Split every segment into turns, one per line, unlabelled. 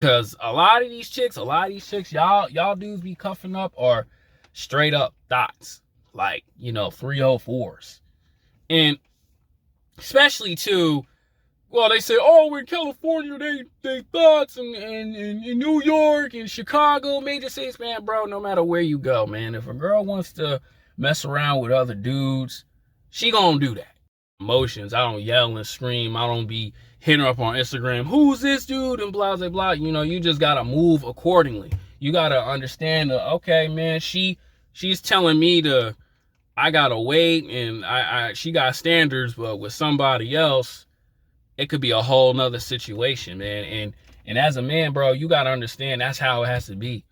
Because a lot of these chicks, y'all dudes be cuffing up are straight up thoughts. Like, 304s. And especially too, well, they say, oh, in California, they thoughts, and in New York and Chicago, major cities, man, bro, no matter where you go, man, if a girl wants to mess around with other dudes, she gonna do that. Emotions, I don't yell and scream, I don't be hitting her up on Instagram, who's this dude, and blah, blah, blah. You just gotta move accordingly. You gotta understand that, okay, man, she's telling me I gotta wait, and she got standards, but with somebody else, it could be a whole nother situation, man. And as a man, bro, you gotta understand that's how it has to be.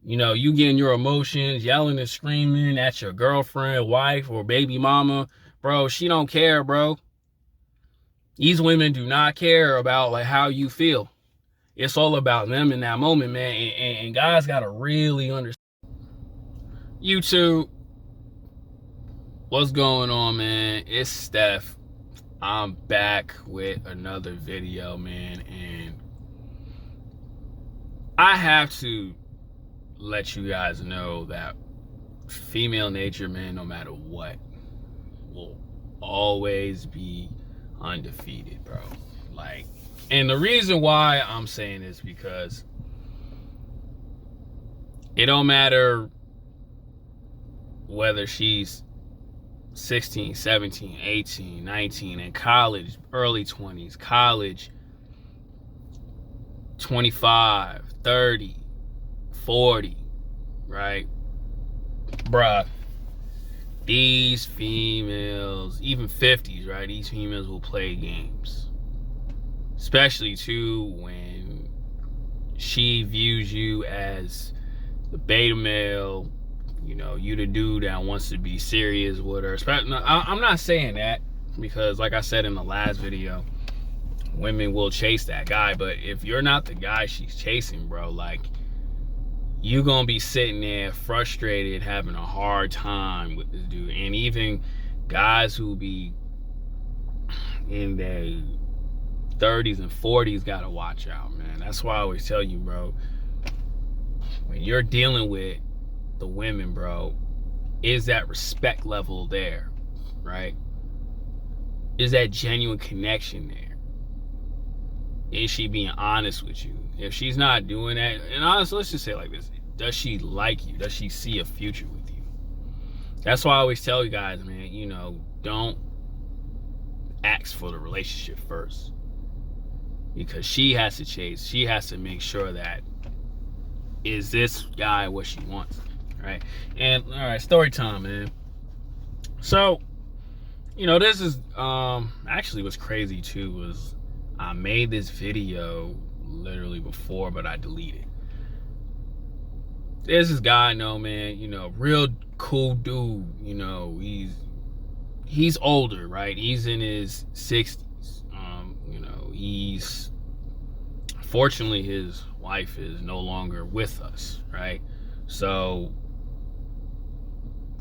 You getting your emotions, yelling and screaming at your girlfriend, wife, or baby mama, bro, she don't care, bro. These women do not care about like how you feel. It's all about them in that moment, man. And guys gotta really understand. YouTube, what's going on, man? It's Steph. I'm back with another video, man, and I have to let you guys know that female nature, man, no matter what, will always be undefeated, bro. Like, and the reason why I'm saying this because it don't matter whether she's 16, 17, 18, 19, in college, early 20s, college, 25, 30, 40, right? Bruh, these females, even 50s, right? These females will play games. Especially, too, when she views you as the beta male, you the dude that wants to be serious with her. I'm not saying that because, like I said in the last video, women will chase that guy. But if you're not the guy she's chasing, bro, like, you gonna be sitting there frustrated, having a hard time with this dude. And even guys who be in their 30s and 40s gotta watch out, man. That's why I always tell you, bro, when you're dealing with the women, bro, is that respect level there, right? Is that genuine connection there? Is she being honest with you? If she's not doing that, and honestly, let's just say it like this, does she like you? Does she see a future with you? That's why I always tell you guys, man, don't ask for the relationship first, because she has to chase, she has to make sure that, is this guy what she wants? Right? And all right, story time, man. So, this is actually what's crazy too was I made this video literally before, but I deleted. There's this guy I know, man, real cool dude, he's older, right? He's in his 60s. He's, fortunately, his wife is no longer with us, right? So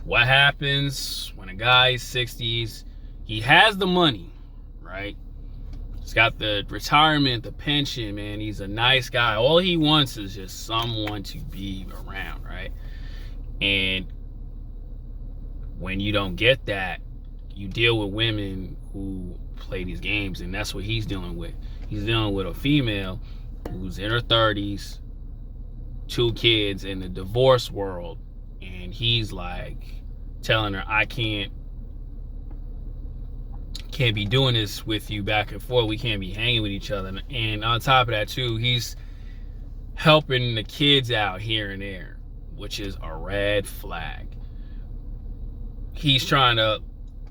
what happens when a guy's 60s? He has the money, right? He's got the retirement, the pension, man. He's a nice guy. All he wants is just someone to be around, right? And when you don't get that, you deal with women who play these games, and that's what he's dealing with. He's dealing with a female who's in her 30s, 2 kids, in the divorce world, and he's like telling her, I can't be doing this with you back and forth. We can't be hanging with each other. And on top of that too, he's helping the kids out here and there, which is a red flag. He's trying to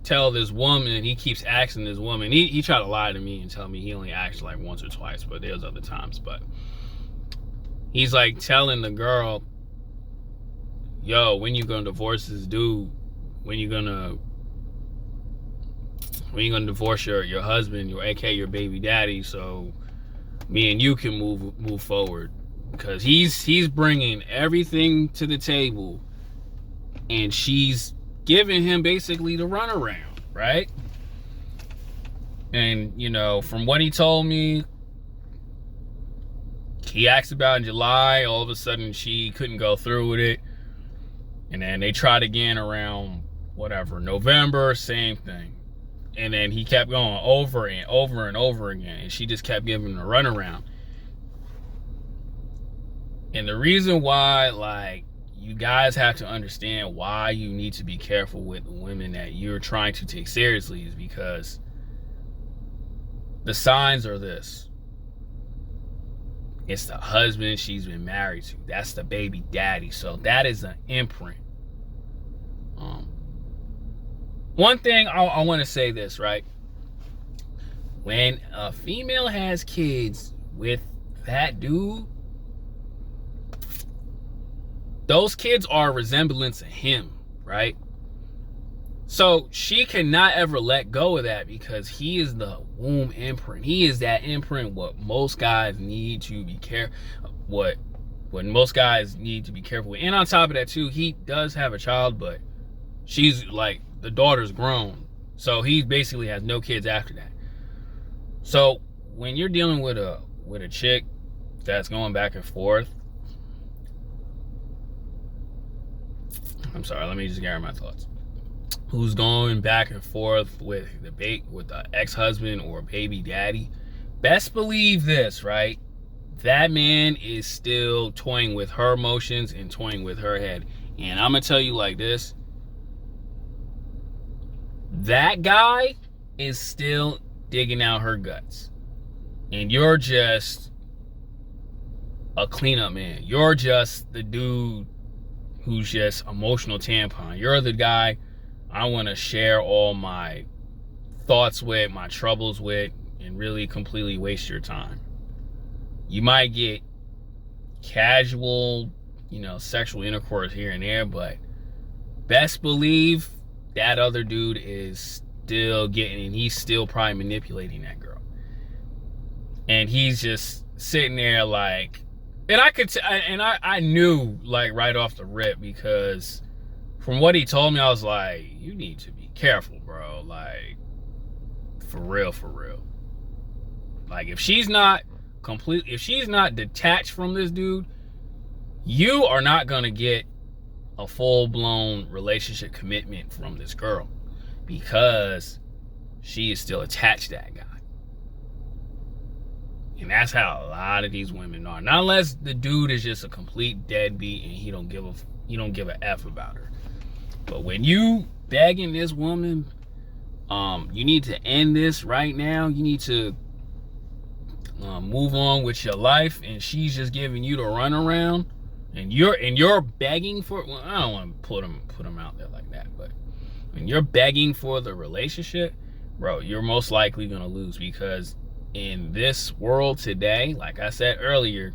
tell this woman, he keeps asking this woman, he tried to lie to me and tell me he only asked like once or twice, but there's other times. But he's like telling the girl, yo, when you gonna divorce this dude? When you gonna divorce your husband, aka your baby daddy, so me and you can move forward? Because he's bringing everything to the table, and she's giving him basically the runaround, right? And from what he told me, He asked about in July. All of a sudden, she couldn't go through with it. And then they tried again around, whatever, November, same thing. And then he kept going over and over and over again. And she just kept giving him a runaround. And the reason why, like, you guys have to understand why you need to be careful with the women that you're trying to take seriously is because the signs are this. It's the husband she's been married to. That's the baby daddy. So that is an imprint. One thing I want to say this, right? When a female has kids with that dude, those kids are a resemblance of him, right? So she cannot ever let go of that because he is the womb imprint. He is that imprint what most guys need to be careful. What most guys need to be careful with. And on top of that too, he does have a child, but she's like, the daughter's grown. So he basically has no kids after that. So when you're dealing with a chick that's going back and forth, I'm sorry, let me just gather my thoughts. Who's going back and forth with the ex-husband or baby daddy, best believe this, right? That man is still toying with her emotions and toying with her head. And I'm gonna tell you like this, that guy is still digging out her guts. And you're just a cleanup man. You're just the dude who's just emotional tampon. You're the guy I want to share all my thoughts with, my troubles with, and really completely waste your time. You might get casual, sexual intercourse here and there, but best believe that other dude is still getting, and he's still probably manipulating that girl. And he's just sitting there like, and I knew like right off the rip, because from what he told me, I was like, you need to be careful, bro. Like, for real. Like, if she's not detached from this dude, you are not gonna get a full-blown relationship commitment from this girl, because she is still attached to that guy. And that's how a lot of these women are. Not unless the dude is just a complete deadbeat and he don't give a F about her. But when you begging this woman, you need to end this right now. You need to move on with your life, and she's just giving you the runaround, and you're begging for. Well, I don't want to put them out there like that, but when you're begging for the relationship, bro, you're most likely gonna lose, because in this world today, like I said earlier,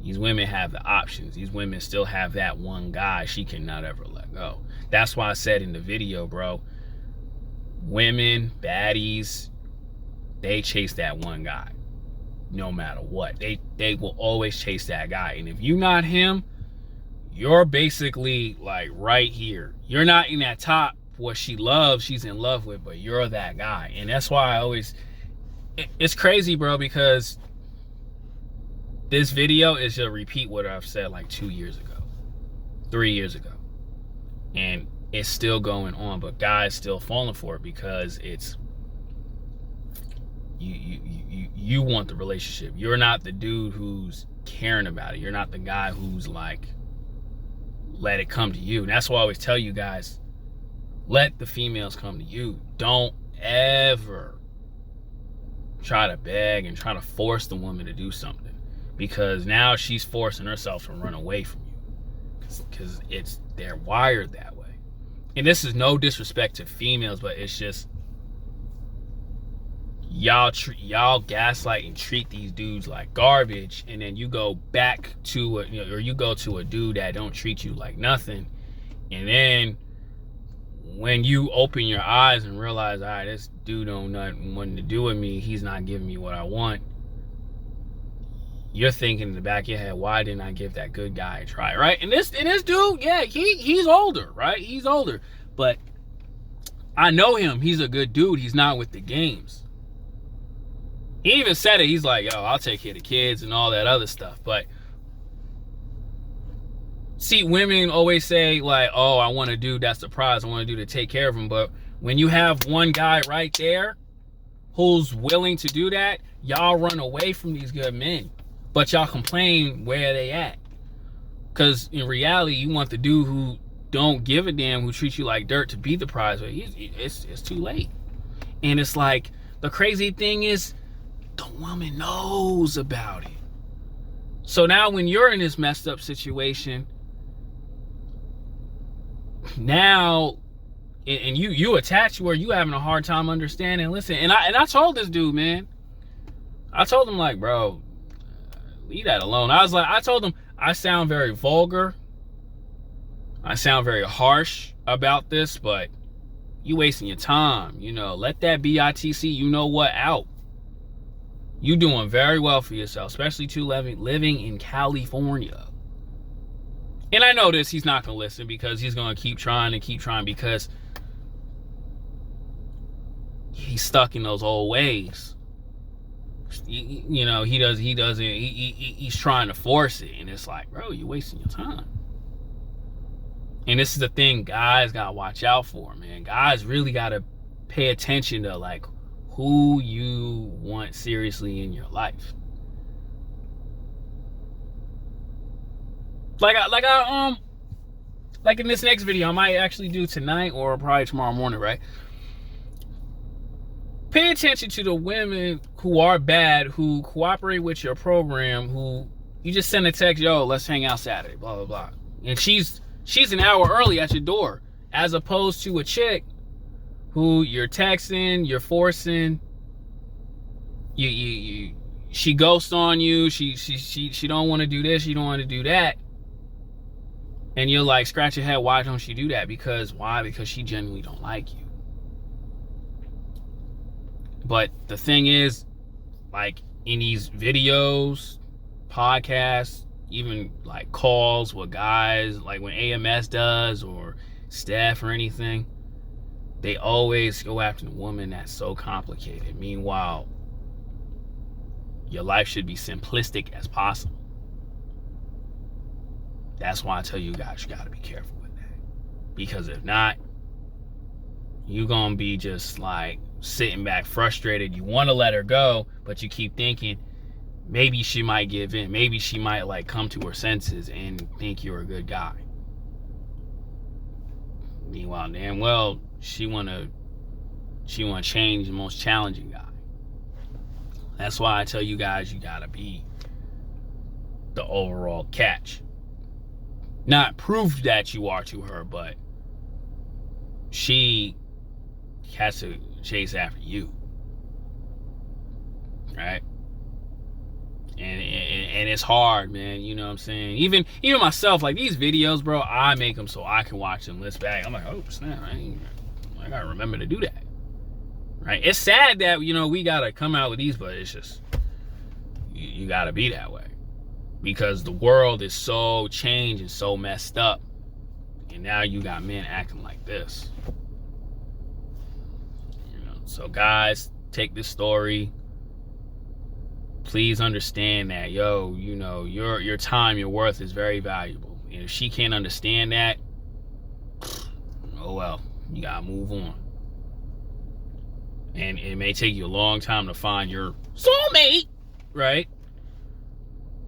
these women have the options. These women still have that one guy she cannot ever let go. That's why I said in the video, bro, women, baddies, they chase that one guy no matter what. They will always chase that guy. And if you're not him, you're basically like right here. You're not in that top, what she loves, she's in love with, but you're that guy. And that's why it's crazy, bro, because this video is to repeat what I've said like 2 years ago, 3 years ago. And it's still going on, but guys still falling for it, because it's you want the relationship. You're not the dude who's caring about it. You're not the guy who's like, let it come to you. And that's why I always tell you guys, let the females come to you. Don't ever try to beg and try to force the woman to do something, because now she's forcing herself to run away from you, because they're wired that way. And this is no disrespect to females, but it's just y'all gaslight and treat these dudes like garbage, and then you go back to or you go to a dude that don't treat you like nothing, and then when you open your eyes and realize, all right, this dude don't nothing to do with me, he's not giving me what I want, you're thinking in the back of your head, why didn't I give that good guy a try, right? And this dude, yeah, he's older, right? He's older, but I know him. He's a good dude. He's not with the games. He even said it. He's like, yo, I'll take care of the kids and all that other stuff. But see, women always say like, oh, I want a dude that's the prize. I want a dude to take care of him. But when you have one guy right there who's willing to do that, y'all run away from these good men. But y'all complain where they at. Because in reality, you want the dude who don't give a damn, who treats you like dirt, to be the prize. But it's too late. And it's like, the crazy thing is, the woman knows about it. So now when you're in this messed up situation, now, and you attach where you having a hard time understanding. Listen, and I told this dude, man, I told him like, bro, leave that alone. I told him, I sound very vulgar. I sound very harsh about this, but you wasting your time. You know, let that BITC, you know what, out. You doing very well for yourself, especially too living in California. And I know this, he's not going to listen, because he's going to keep trying because he's stuck in those old ways. You know, he's trying to force it. And it's like, bro, you're wasting your time. And this is the thing guys got to watch out for, man. Guys really got to pay attention to, like, who you want seriously in your life. Like in this next video, I might actually do tonight or probably tomorrow morning, right? Pay attention to the women who are bad, who cooperate with your program, who you just send a text, yo, let's hang out Saturday, blah, blah, blah. And she's an hour early at your door, as opposed to a chick who you're texting, you're forcing, she ghosts on you, she don't want to do this, she don't want to do that. And you're like, scratch your head, why don't she do that? Because she genuinely don't like you. But the thing is, like in these videos, podcasts, even like calls with guys, like when AMS does, or Steph or anything, they always go after the woman that's so complicated. Meanwhile, your life should be simplistic as possible. That's why I tell you guys, you got to be careful with that. Because if not, you're going to be just like sitting back frustrated. You want to let her go, but you keep thinking, maybe she might give in. Maybe she might like come to her senses and think you're a good guy. Meanwhile, damn well, she wanna change the most challenging guy. That's why I tell you guys, you gotta be the overall catch. Not prove that you are to her, but she has to chase after you, right? And it's hard, man. You know what I'm saying? Even myself, like these videos, bro, I make them so I can watch them list back. I'm like, oh snap, I gotta remember to do that, right? It's sad that, you know, we gotta come out with these, but it's just, you gotta be that way, because the world is so changed and so messed up, and now you got men acting like this. You know, so guys, take this story. Please understand that, yo, you know, your time, your worth is very valuable. And if she can't understand that, oh well, you gotta move on. And it may take you a long time to find your soulmate, right?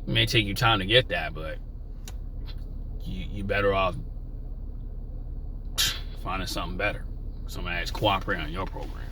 It may take you time to get that, but you better off finding something better. Somebody that's cooperating on your program.